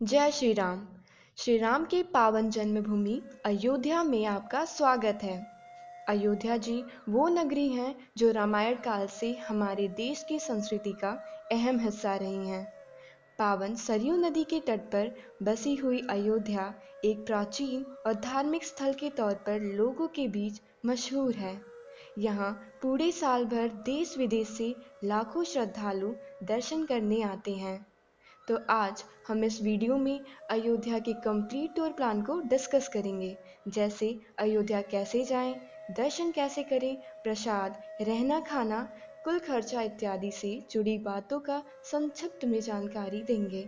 जय श्री राम। श्री राम की पावन जन्मभूमि अयोध्या में आपका स्वागत है। अयोध्या जी वो नगरी हैं जो रामायण काल से हमारे देश की संस्कृति का अहम हिस्सा रही हैं। पावन सरयू नदी के तट पर बसी हुई अयोध्या एक प्राचीन और धार्मिक स्थल के तौर पर लोगों के बीच मशहूर है। यहाँ पूरे साल भर देश विदेश से लाखों श्रद्धालु दर्शन करने आते हैं। तो आज हम इस वीडियो में अयोध्या के कंप्लीट टूर प्लान को डिस्कस करेंगे, जैसे अयोध्या कैसे जाएं, दर्शन कैसे करें, प्रसाद, रहना खाना, कुल खर्चा इत्यादि से जुड़ी बातों का संक्षिप्त में जानकारी देंगे।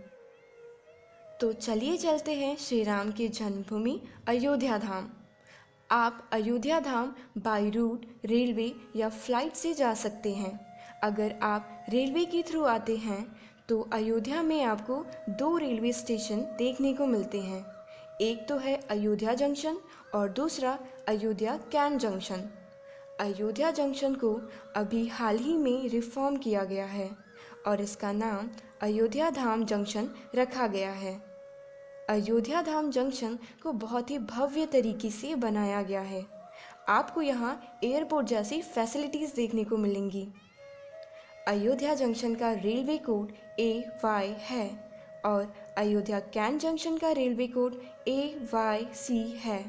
तो चलिए चलते हैं श्री राम की जन्मभूमि अयोध्या धाम। आप अयोध्या धाम बाई रूट रेलवे या फ्लाइट से जा सकते हैं। अगर आप रेलवे के थ्रू आते हैं तो अयोध्या में आपको 2 रेलवे स्टेशन देखने को मिलते हैं। एक तो है अयोध्या जंक्शन और दूसरा Ayodhya cantt junction. Ayodhya junction को अभी हाल ही में रिफॉर्म किया गया है और इसका नाम अयोध्या धाम जंक्शन रखा गया है। अयोध्या धाम जंक्शन को बहुत ही भव्य तरीके से बनाया गया है। आपको यहाँ एयरपोर्ट जैसी फैसिलिटीज़ देखने को मिलेंगी। अयोध्या जंक्शन का रेलवे कोड AY है और अयोध्या कैंट जंक्शन का रेलवे कोड AYC है।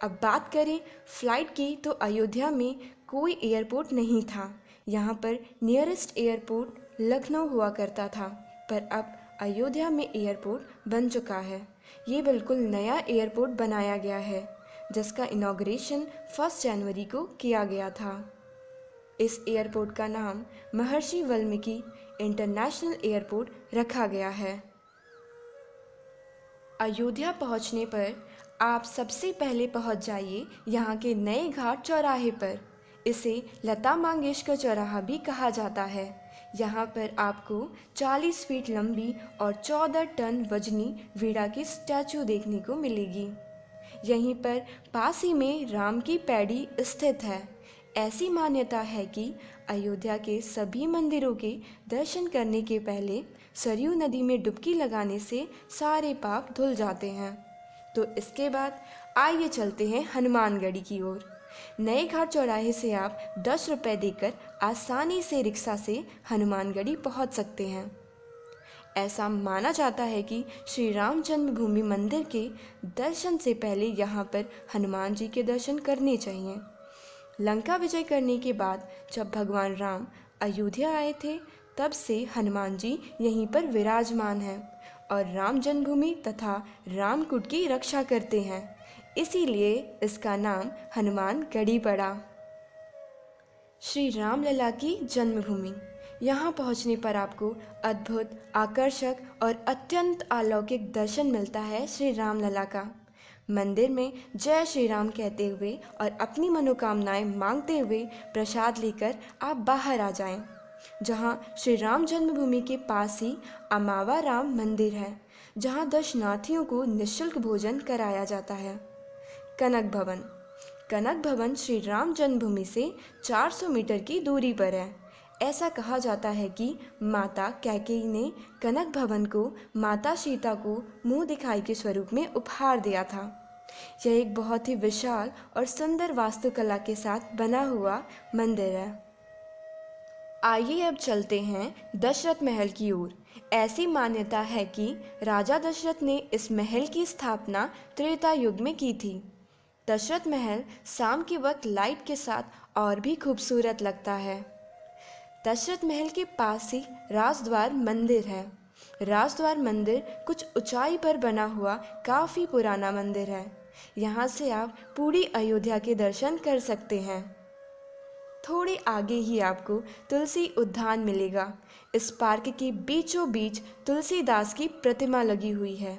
अब बात करें फ़्लाइट की, तो अयोध्या में कोई एयरपोर्ट नहीं था। यहाँ पर नियरेस्ट एयरपोर्ट लखनऊ हुआ करता था, पर अब अयोध्या में एयरपोर्ट बन चुका है। ये बिल्कुल नया एयरपोर्ट बनाया गया है जिसका इनॉग्रेशन 1 जनवरी को किया गया था। इस एयरपोर्ट का नाम महर्षि वाल्मीकि इंटरनेशनल एयरपोर्ट रखा गया है। अयोध्या पहुंचने पर आप सबसे पहले पहुंच जाइए यहाँ के नए घाट चौराहे पर। इसे लता मंगेशकर चौराहा भी कहा जाता है। यहाँ पर आपको 40 फीट लंबी और 14 टन वजनी वीणा की स्टैचू देखने को मिलेगी। यहीं पर पास ही में राम की पैड़ी स्थित है। ऐसी मान्यता है कि अयोध्या के सभी मंदिरों के दर्शन करने के पहले सरयू नदी में डुबकी लगाने से सारे पाप धुल जाते हैं। तो इसके बाद आइए चलते हैं हनुमानगढ़ी की ओर। नए घाट चौराहे से आप 10 रुपये देकर आसानी से रिक्शा से हनुमानगढ़ी पहुंच सकते हैं। ऐसा माना जाता है कि श्री राम जन्मभूमि मंदिर के दर्शन से पहले यहाँ पर हनुमान जी के दर्शन करने चाहिए। लंका विजय करने के बाद जब भगवान राम अयोध्या आए थे, तब से हनुमान जी यहीं पर विराजमान हैं और राम जन्मभूमि तथा रामकुट की रक्षा करते हैं। इसीलिए इसका नाम हनुमानगढ़ी पड़ा। श्री राम लला की जन्मभूमि। यहाँ पहुँचने पर आपको अद्भुत, आकर्षक और अत्यंत अलौकिक दर्शन मिलता है श्री राम लला का। मंदिर में जय श्री राम कहते हुए और अपनी मनोकामनाएं मांगते हुए प्रसाद लेकर आप बाहर आ जाएं। जहां श्री राम जन्मभूमि के पास ही अमावा राम मंदिर है, जहां दर्शनार्थियों को निःशुल्क भोजन कराया जाता है। कनक भवन। कनक भवन श्री राम जन्मभूमि से 400 मीटर की दूरी पर है। ऐसा कहा जाता है कि माता कैकेयी ने कनक भवन को माता सीता को मुंह दिखाई के स्वरूप में उपहार दिया था। यह एक बहुत ही विशाल और सुंदर वास्तुकला के साथ बना हुआ मंदिर है। आइए अब चलते हैं दशरथ महल की ओर। ऐसी मान्यता है कि राजा दशरथ ने इस महल की स्थापना त्रेता युग में की थी। दशरथ महल शाम के वक्त लाइट के साथ और भी खूबसूरत लगता है। दशरथ महल के पास ही राजद्वार मंदिर है। राजद्वार मंदिर कुछ ऊंचाई पर बना हुआ काफ़ी पुराना मंदिर है। यहाँ से आप पूरी अयोध्या के दर्शन कर सकते हैं। थोड़े आगे ही आपको तुलसी उद्यान मिलेगा। इस पार्क के बीचों बीच तुलसीदास की प्रतिमा लगी हुई है।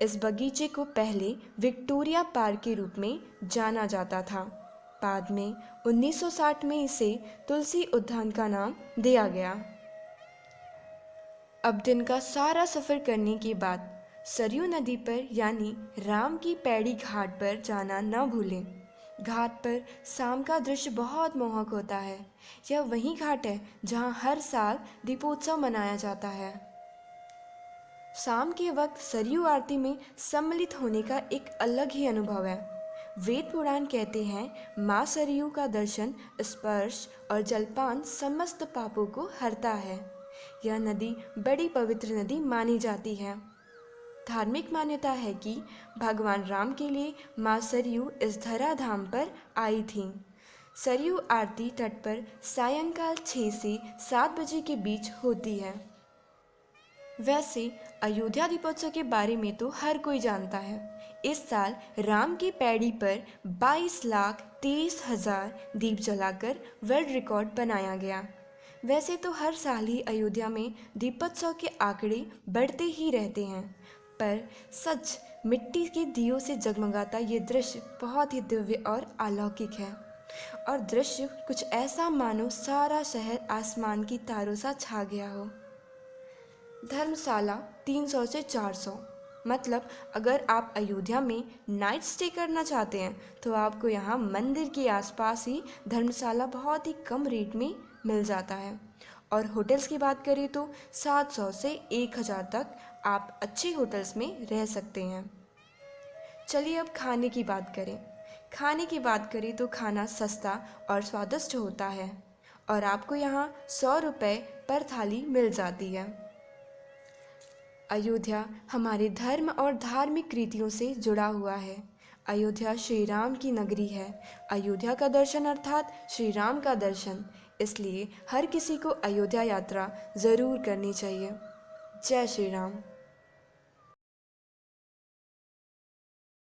इस बगीचे को पहले विक्टोरिया पार्क के रूप में जाना जाता था। बाद में 1960 में इसे तुलसी उद्यान का नाम दिया गया। अब दिन का सारा सफ़र करने के बाद सरयू नदी पर यानी राम की पैड़ी घाट पर जाना न भूलें। घाट पर शाम का दृश्य बहुत मोहक होता है। यह वही घाट है जहाँ हर साल दीपोत्सव मनाया जाता है। शाम के वक्त सरयू आरती में सम्मिलित होने का एक अलग ही अनुभव है। वेद पुराण कहते हैं माँ सरयू का दर्शन, स्पर्श और जलपान समस्त पापों को हरता है। यह नदी बड़ी पवित्र नदी मानी जाती है। धार्मिक मान्यता है कि भगवान राम के लिए माँ सरयू इस धरा धाम पर आई थीं। सरयू आरती तट पर सायंकाल 6 से 7 बजे के बीच होती है। वैसे अयोध्या दीपोत्सव के बारे में तो हर कोई जानता है। इस साल राम की पैड़ी पर 22,23,000 दीप जलाकर वर्ल्ड रिकॉर्ड बनाया गया। वैसे तो हर साल ही अयोध्या में दीपोत्सव के आंकड़े बढ़ते ही रहते हैं, पर सच मिट्टी के दियों से जगमगाता ये दृश्य बहुत ही दिव्य और अलौकिक है। और दृश्य कुछ ऐसा मानो सारा शहर आसमान की तारों सा छा गया हो। धर्मशाला 300 से 400, मतलब अगर आप अयोध्या में नाइट स्टे करना चाहते हैं तो आपको यहाँ मंदिर के आसपास ही धर्मशाला बहुत ही कम रेट में मिल जाता है। और होटल्स की बात करें तो 700 से 1000 तक आप अच्छे होटल्स में रह सकते हैं। चलिए अब खाने की बात करें। खाने की बात करें तो खाना सस्ता और स्वादिष्ट होता है और आपको यहाँ 100 रुपये पर थाली मिल जाती है। अयोध्या हमारे धर्म और धार्मिक रीतियों से जुड़ा हुआ है। अयोध्या श्री राम की नगरी है। अयोध्या का दर्शन अर्थात श्री राम का दर्शन, इसलिए हर किसी को अयोध्या यात्रा ज़रूर करनी चाहिए। जय श्री राम।